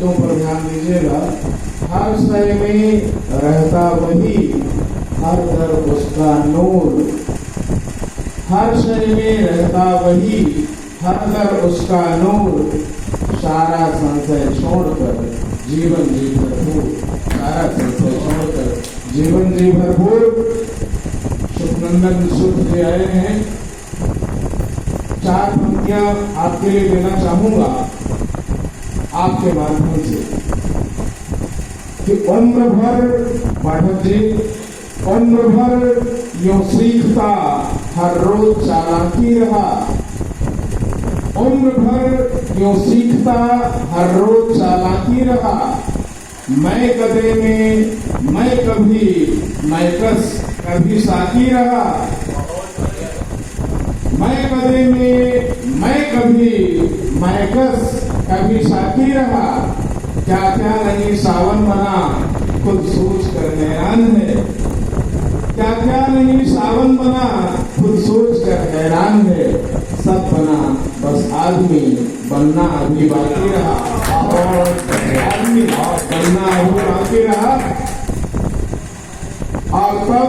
शब्दों पर ध्यान दीजिएगा। हर शय में रहता वही, हर घर उसका नूर। हर शय में रहता वही, हर घर उसका नूर। सारा संशय छोड़कर जीवन जी भरपूर, सारा संशय छोड़कर जीवन जी भरपूर। सुखनंदन सुख जी आए हैं। 4 पंक्तियां आपके लिए देना चाहूंगा आपके माध्यम से कि उम्र भर पाठक जी, उम्र भर यूं सीखता हर रोज चालाकी रहा। उम्र भर यूं सीखता हर रोज चालाकी रहा। मैं कदे में मैं कभी मैं कभी साकी रहा। मैं कदे में मैं कभी साकी रहा। क्या क्या नहीं सावन बना, खुद सोच कर हैरान है। क्या क्या नहीं सावन बना, खुद सोच कर हैरान है। सब बना बस आदमी बनना अभी बाकी रहा। और आदमी बनना अभी बाकी रहा। और तब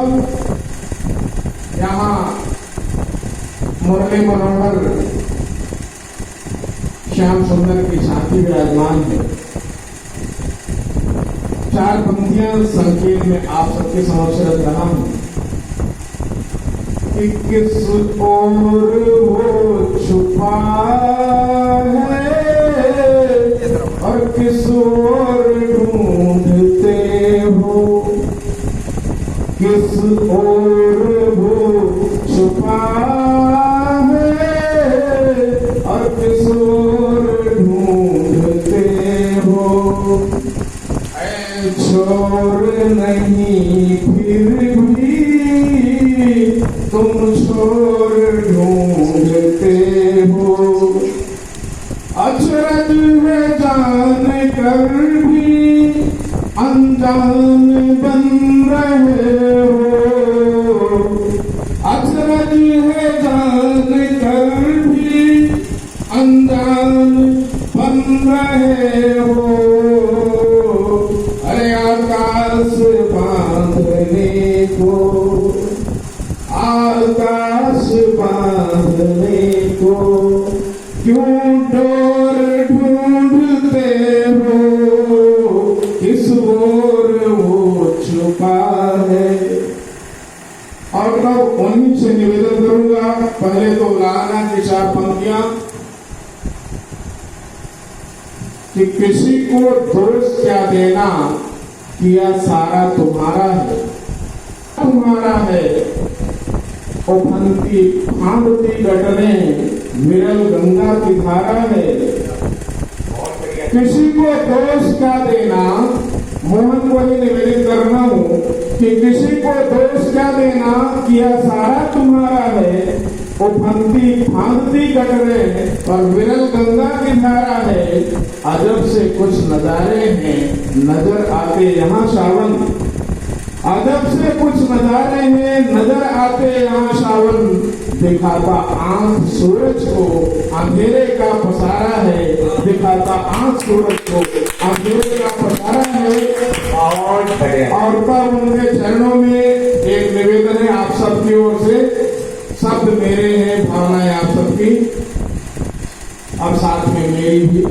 यहाँ मुरली मनोहर श्याम सुंदर की साथी विराजमान है। 4 पंक्तियां संकेत में आप सबके समक्ष रख रहा हूं कि किस ओर वो छुपा है और किस ओर ढूंढते हो। किस ओर वो छुपा है और किस ओर ढूंढते हो। ऐ छोर नहीं फिर भी तुम छोर ढूंढते हो। अचरज है जान कर भी अनजान बन रहे हो। अचरज है जान कर भी अनजान बन रहे हो। अरे आकाश बांधने को, आकाश बांधने को क्यों डोर ढूंढते हो। किस ओर वो छुपा है। और तब उन्हीं से निवेदन करूंगा, पहले तो लाना की 4 पंक्तियां कि किसी को दोष क्या देना, किया सारा तुम्हारा है। तुम्हारा है उफनती फांदती गटरे, विरल गंगा की धारा है। किसी को दोष क्या देना, मोहन को ही निवेदित कर रहा हूं कि किसी को दोष क्या देना, किया सारा तुम्हारा है। उफनती फांदती गटरे और विरल गंगा की धारा है। अजब से कुछ नजारे हैं, नजर आते यहाँ सावन। अजब से कुछ नजारे हैं, नजर आते यहाँ सावन। दिखाता आंख सूरज को अंधेरे का पसारा है। दिखाता आंख सूरज को अंधेरे का पसारा है। और तब उनके चरणों में एक निवेदन है आप सबकी ओर से। शब्द मेरे हैं, भावनाएं आप सबकी और साथ में मेरी भी।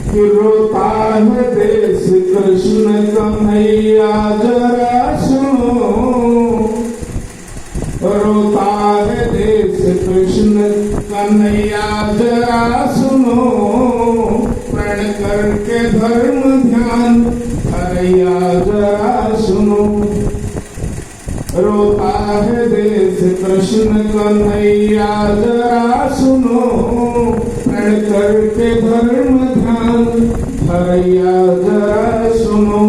कि रोता है देश कृष्ण कन्हैया जरा सुनो। रोता है देश कृष्ण कन्हैया जरा सुनो। प्रण करके धर्म ध्यान हरैया जरा सुनो। रोता है देश कृष्ण कन्हैया जरा सुनो। प्रण करके धर्म ध्यान हरैया जरा सुनो।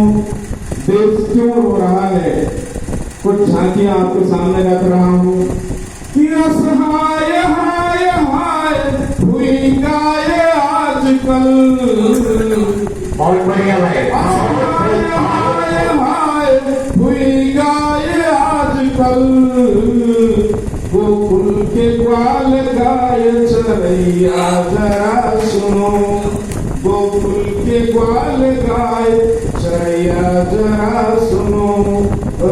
देश क्यों रो रहा है, कुछ झांकियां आपके सामने रख रहा हूं कि असहाय हाय हाय हुई गाय आजकल। बहुत बढ़िया भाई। असहाय हाय हाय हुई गाय आजकल। गोकुल के ग्वाल गाय चरैया जरा सुनो। गोकुल के ग्वाल गाय चरैया जरा सुनो,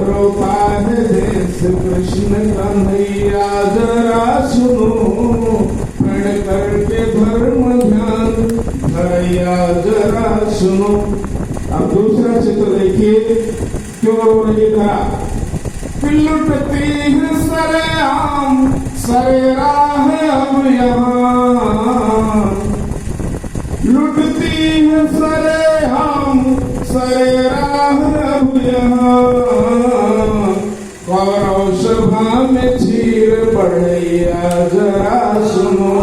रोता है देश कृष्ण कन्हैया जरा सुनो, प्रण करके धर्म ध्यान धरैया जरा सुनो। अब दूसरा चित्र देखिए, क्यों रो रही था? लुटती है सरेआम सरेरा है अब यहाँ, लुटती है सरेआम सरेरा है अब यहाँ, कौरव सभा में चीर बढ़ैया जरा सुनो,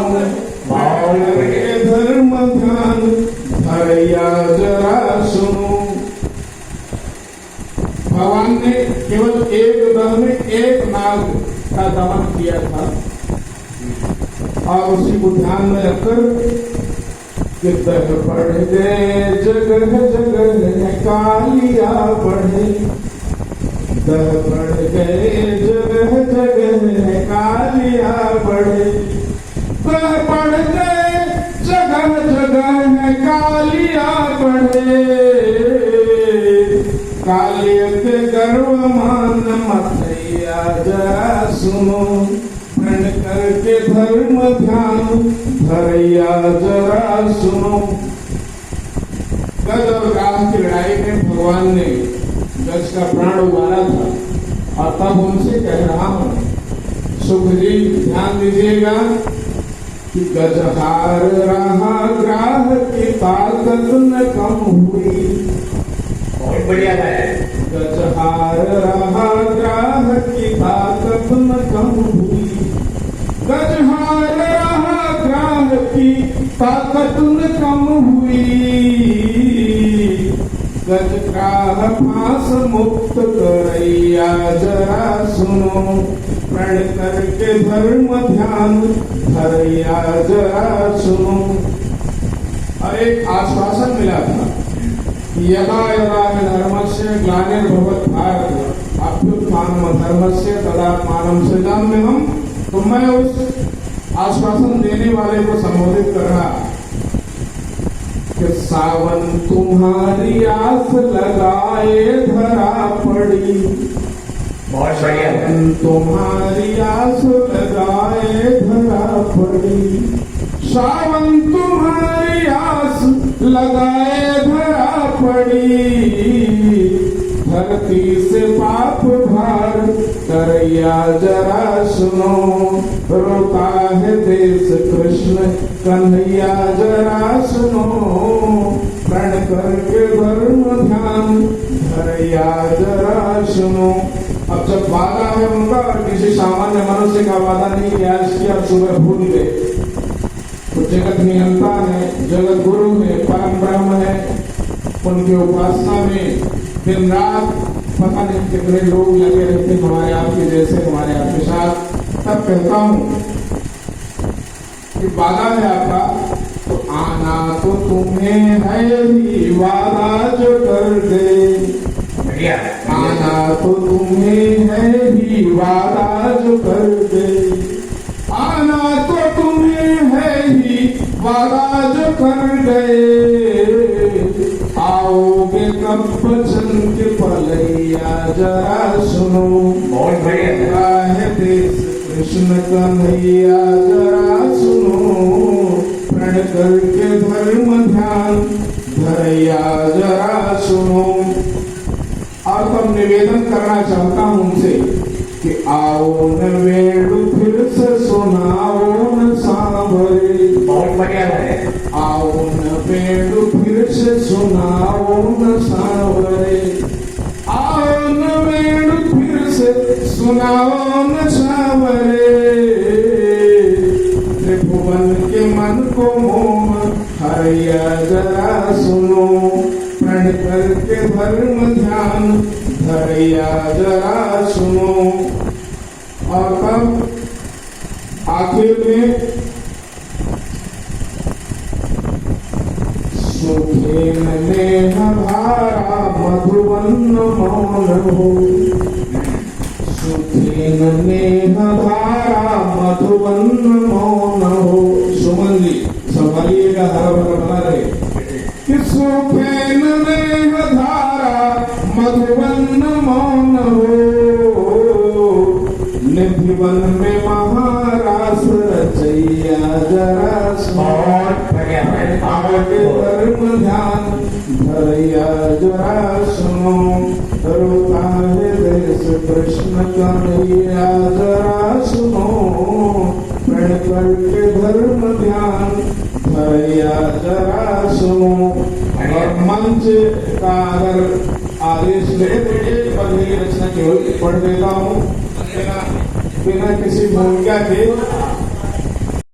धर्म ध्यान धरैया जरा सुनो। भगवान ने केवल एक दल में एक नाग का दमन किया था और उसी को ध्यान में रखकर दह बढ़ गए जगह जगह कालिया बढ़े, दह बढ़ गए जगह जगह कालिया बढ़े, दह बढ़ गए जगह जगह कालिया बढ़े, कालिया के गर्व मान मथैया जरा सुनो, प्रण करके धर्म ध्यान धरैया जरा सुनो। गज और काल की लड़ाई में भगवान ने गज का प्राण उबारा था और तब उनसे कह रहा हूं, सुख जी ध्यान दीजिएगा कि गजहार रहा ग्राह की ताकत न कम हुई, बहुत बढ़िया है। गजहार रहा ग्राह की ताकत न कम हुई, गजहार रहा ग्राह की ताकत न कम हुई, गज ग्राह फांस मुक्त करैया जरा सुनो, प्रण करके धर्म ध्यान धरैया जरा सुनो। और एक आश्वासन मिला था, यदा यदा धर्मस्य ग्लानिर्भवत् भारत अभ्युत्थानम् धर्मस्य तदात्मानं सृजाम्यहम्। तो मैं उस आश्वासन देने वाले को संबोधित कर रहा कि सावन तुम्हारी आस लगाए धरा पड़ी, बहुत बढ़िया है। तुम्हारी आस लगाए धरा पड़ी, सावन तुम्हारी आस लगाए धरा पड़ी, धरती से पाप भार करैया जरा सुनो, रोता है देश कृष्ण कन्हैया जरा सुनो, प्रण करके धर्म ध्यान धरैया जरा सुनो। अब जब वादा है उनका और किसी सामान्य मनुष्य का वादा नहीं किया, इसकी आप सुबह भूल गए, तो जगत नियंता है, जगत गुरु है, परम ब्रह्म है, उनकी उपासना में दिन रात पता नहीं कितने लोग लगे रहते हमारे आपके जैसे, हमारे आपके साथ। तब कहता हूं कि वादा है आपका, तो आना तो तुम्हें है ही वादा जो कर दे, आना तो तुम्हें है ही वादा जो कर दे, आना तो तुम्हें है ही वादा जो कर गए, आओगे कब बचन के पलैया जरा सुनो, बहुत बढ़िया है देश कृष्ण कन्हैया जरा सुनो, प्रण करके धर्म ध्यान धरैया जरा सुनो। और तो निवेदन करना चाहता हूं उनसे कि आओ न वेणु फिर से सुनाओ न सांवरे, बहुत बढ़िया है। आओ न वेणु फिर से सुनाओ न सांवरे, आओ न वेणु फिर से सुनाओ न सांवरे, त्रिभुवन के मन को मोह हरैया जरा सुनो, प्रण करके धर्म ध्यान धरैया जरा सुनो। और तब आखिर में सुखे नेह धारा मधुबन मौन हो, सुखे नेह धारा मधुबन मौन हो। सुमन जी संभालिएगा, हर बना रहे। कि सुखेन में धारा मधुवन मौन हो, निधिवन में महारास रचैया जरा बहुत बढ़िया है। आगे धर्म ध्यान धरैया जरा सुनो, रोता है देश कृष्ण कन्हैया जरा सुनो, प्रण करके धर्म ध्यान धरैया जरा सुनो। और मंच का अगर आदेश ले तो ये पद की रचना केवल पढ़ देता हूँ बिना किसी भूमिका के।